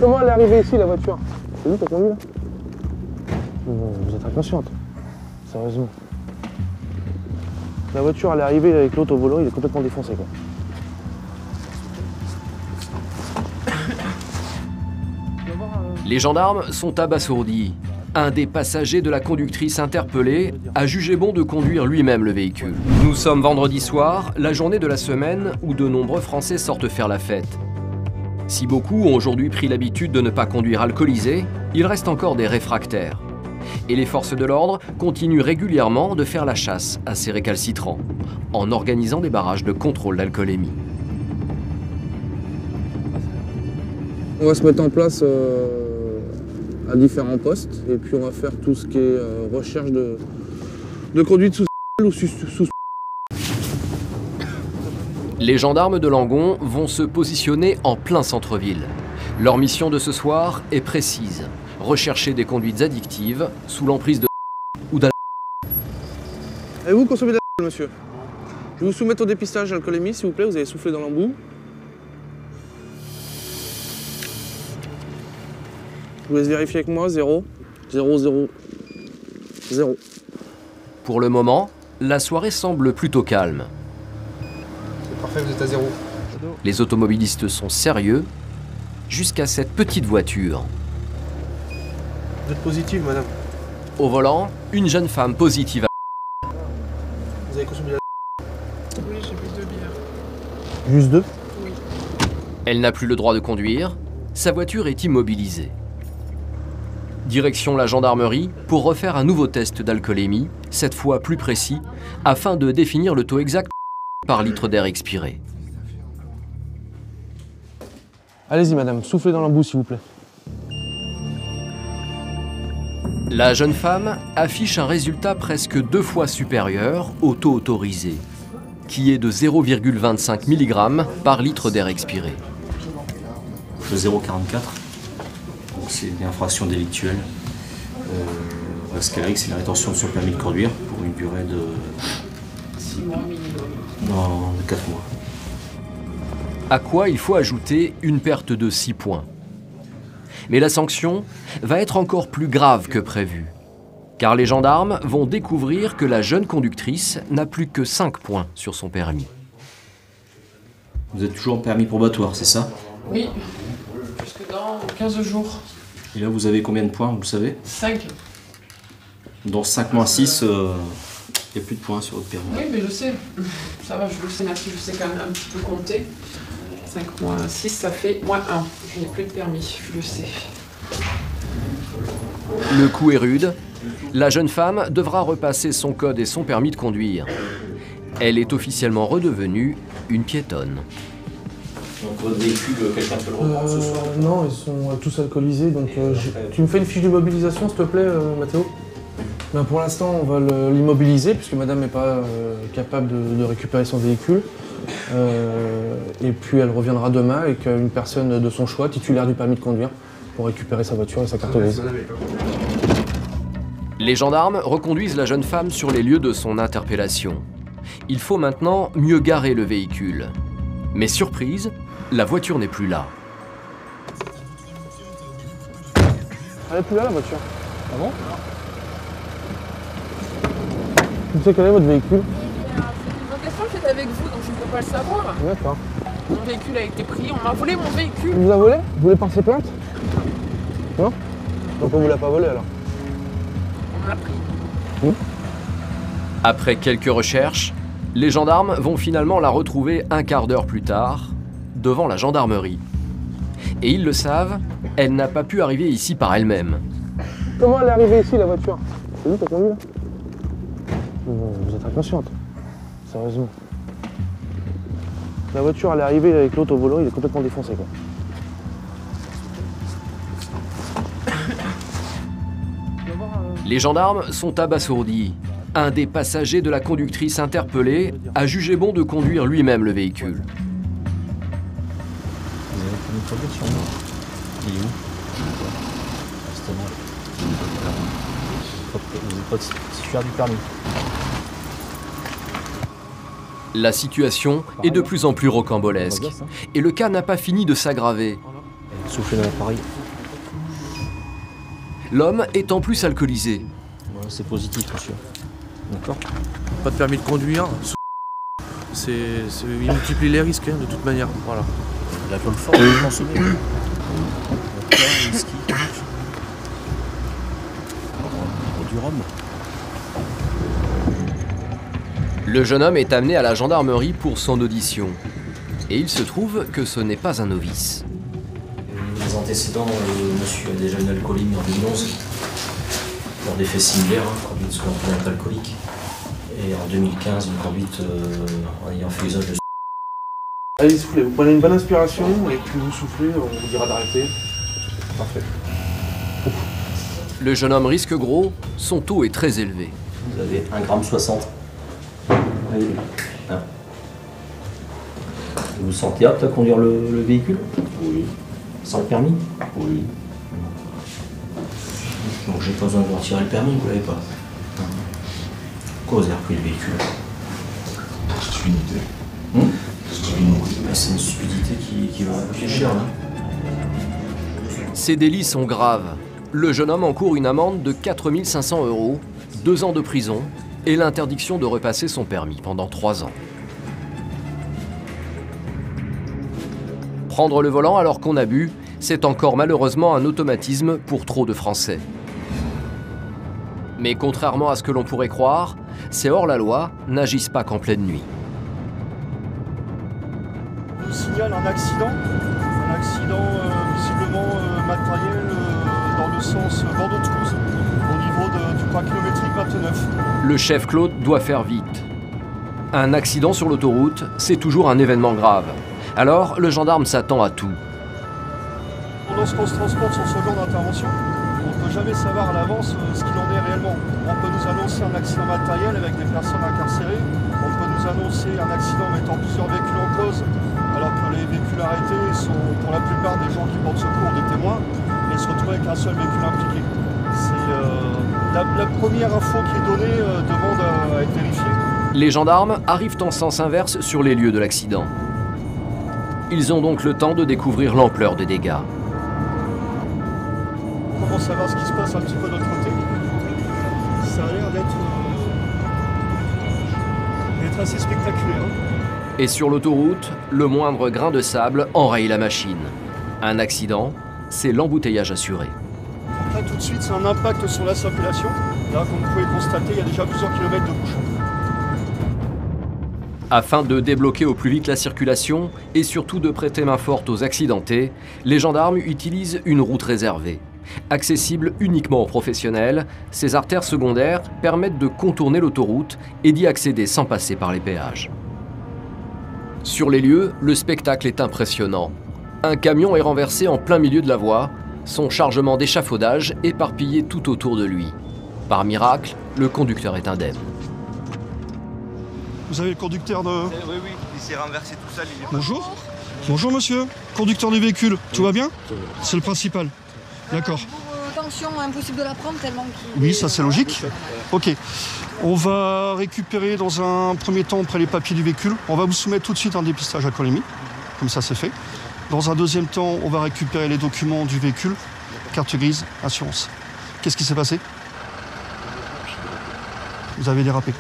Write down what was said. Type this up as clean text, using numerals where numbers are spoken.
Comment elle est arrivée ici, la voiture? C'est vous qui avez conduit là? Vous êtes inconsciente. Sérieusement. La voiture, elle est arrivée avec l'autre au volant, il est complètement défoncé, quoi. Les gendarmes sont abasourdis. Un des passagers de la conductrice interpellée a jugé bon de conduire lui-même le véhicule. Nous sommes vendredi soir, la journée de la semaine où de nombreux Français sortent faire la fête. Si beaucoup ont aujourd'hui pris l'habitude de ne pas conduire alcoolisé, il reste encore des réfractaires. Et les forces de l'ordre continuent régulièrement de faire la chasse à ces récalcitrants, en organisant des barrages de contrôle d'alcoolémie. On va se mettre en place à différents postes et puis on va faire tout ce qui est recherche de conduite sous ou sous. Les gendarmes de Langon vont se positionner en plein centre-ville. Leur mission de ce soir est précise. Rechercher des conduites addictives sous l'emprise de ou d'alcool. Et vous consommez de l'alcool, monsieur? Je vais vous soumettre au dépistage d'alcoolémie, s'il vous plaît. Vous avez soufflé dans l'embout. Je vous laisse vérifier avec moi. 0, 0, 0, 0. Pour le moment, la soirée semble plutôt calme. C'est parfait, vous êtes à 0. Les automobilistes sont sérieux jusqu'à cette petite voiture. Vous êtes positive, madame. Au volant, une jeune femme positive. Vous avez consommé de l'alcool? Oui, j'ai bu 2 bières. Juste 2? Oui. Elle n'a plus le droit de conduire. Sa voiture est immobilisée. Direction la gendarmerie pour refaire un nouveau test d'alcoolémie, cette fois plus précis, afin de définir le taux exact par litre d'air expiré. Allez-y, madame, soufflez dans l'embout, s'il vous plaît. La jeune femme affiche un résultat presque 2 fois supérieur au taux autorisé, qui est de 0,25 mg par litre d'air expiré. Le 0,44, donc c'est une infraction délictuelle. Ce qu'elle risque, c'est la rétention de son permis de conduire pour une durée de 6 mois minimum. non, de 4 mois. À quoi il faut ajouter une perte de 6 points. Mais la sanction va être encore plus grave que prévu, car les gendarmes vont découvrir que la jeune conductrice n'a plus que 5 points sur son permis. Vous êtes toujours en permis probatoire, c'est ça? Oui, jusque dans 15 jours. Et là, vous avez combien de points, vous le savez? 5. Dans 5 moins 6, il n'y a plus de points sur votre permis. Oui, mais je sais. Ça va, je le sais, merci, je sais quand même un petit peu compter. 5 moins 6, ça fait moins 1. Je n'ai plus de permis, je le sais. Le coup est rude. La jeune femme devra repasser son code et son permis de conduire. Elle est officiellement redevenue une piétonne. Donc votre véhicule, quelqu'un peut le reprendre ce soir? Non, ils sont tous alcoolisés, donc tu me fais une fiche de mobilisation, s'il te plaît, Mathéo? Ben, pour l'instant, on va l'immobiliser, puisque madame n'est pas capable de récupérer son véhicule. Et puis elle reviendra demain avec une personne de son choix, titulaire du permis de conduire, pour récupérer sa voiture et sa carte grise. Les gendarmes reconduisent la jeune femme sur les lieux de son interpellation. Il faut maintenant mieux garer le véhicule. Mais surprise, la voiture n'est plus là. Elle n'est plus là, la voiture. Ah bon? Vous savez quel est votre véhicule? C'est une vocation faite avec vous, donc je ne peux pas le savoir. D'accord. Mon véhicule a été pris, on m'a volé mon véhicule. Il vous a volé? Vous voulez porter plainte? Non? Donc on vous l'a pas volé alors? On m'a pris. Après quelques recherches, les gendarmes vont finalement la retrouver un quart d'heure plus tard, devant la gendarmerie. Et ils le savent, elle n'a pas pu arriver ici par elle-même. Comment elle est arrivée ici, la voiture? C'est vous qui avez conduit là? Vous êtes inconsciente. Sérieusement. La voiture, elle est arrivée avec l'autre au volant, il est complètement défoncé, quoi. Les gendarmes sont abasourdis. Un des passagers de la conductrice interpellée a jugé bon de conduire lui-même le véhicule. Vous avez une photo sur moi? Il est où? Vous n'êtes pas titulaire du permis. La situation est de plus en plus rocambolesque et le cas n'a pas fini de s'aggraver. souffler dans l'appareil. L'homme est en plus alcoolisé. Ouais, c'est positif, monsieur. D'accord. Pas de permis de conduire. Il multiplie les risques de toute manière. Voilà. L'alcool fort, vous consommez. Whisky. Du rhum. Le jeune homme est amené à la gendarmerie pour son audition. Et il se trouve que ce n'est pas un novice. Les antécédents, monsieur a déjà une alcoolémie en 2011. Pour des faits similaires, conduite sous l'emprise alcoolique. Et en 2015, une conduite en ayant fait usage de... Allez, soufflez. Vous prenez une bonne inspiration et puis vous soufflez, on vous dira d'arrêter. Parfait. Le jeune homme risque gros, son taux est très élevé. Vous avez 1,60 g. Allez, hein. Vous vous sentez apte à conduire le véhicule? Oui. Sans le permis? Oui. Donc j'ai pas besoin de vous retirer le permis, vous l'avez pas. Pourquoi vous avez repris le véhicule? Stupidité. C'est une stupidité qui va coûter cher, là. Ces délits sont graves. Le jeune homme encourt une amende de 4 500 €, 2 ans de prison et l'interdiction de repasser son permis pendant 3 ans. Prendre le volant alors qu'on a bu, c'est encore malheureusement un automatisme pour trop de Français. Mais contrairement à ce que l'on pourrait croire, ces hors-la-loi n'agissent pas qu'en pleine nuit. On nous signale un accident visiblement matériel dans le sens Bordeaux-Toulouse, au niveau du point kilométrique 29. Le chef Claude doit faire vite. Un accident sur l'autoroute, c'est toujours un événement grave. Alors, le gendarme s'attend à tout. Lorsqu'on se transporte sur ce genre d'intervention, on ne peut jamais savoir à l'avance ce qu'il en est réellement. On peut nous annoncer un accident matériel avec des personnes incarcérées, on peut nous annoncer un accident mettant plusieurs véhicules en cause, alors que les véhicules arrêtés sont pour la plupart des gens qui portent secours, des témoins, et se retrouver avec un seul véhicule impliqué. La première info qui est donnée demande à être vérifiée. Les gendarmes arrivent en sens inverse sur les lieux de l'accident. Ils ont donc le temps de découvrir l'ampleur des dégâts. On commence à voir ce qui se passe un petit peu de l'autre côté. Ça a l'air d'être assez spectaculaire. Et sur l'autoroute, le moindre grain de sable enraye la machine. Un accident, c'est l'embouteillage assuré. Là, tout de suite, c'est un impact sur la circulation. Là, comme vous pouvez constater, il y a déjà plusieurs kilomètres de bouchons. Afin de débloquer au plus vite la circulation et surtout de prêter main forte aux accidentés, les gendarmes utilisent une route réservée. Accessible uniquement aux professionnels, ces artères secondaires permettent de contourner l'autoroute et d'y accéder sans passer par les péages. Sur les lieux, le spectacle est impressionnant. Un camion est renversé en plein milieu de la voie, son chargement d'échafaudage éparpillé tout autour de lui. Par miracle, le conducteur est indemne. Vous avez le conducteur de... Oui, il s'est renversé tout seul. Bonjour. Bonjour monsieur, conducteur du véhicule. Tout va bien? C'est le principal. D'accord. Tension, impossible de la prendre tellement qu'il... Oui, ça c'est logique. Ok. On va récupérer dans un premier temps auprès les papiers du véhicule. On va vous soumettre tout de suite un dépistage alcoolémie. Comme ça c'est fait. Dans un deuxième temps, on va récupérer les documents du véhicule. Carte grise, assurance. Qu'est-ce qui s'est passé? Vous avez dérapé.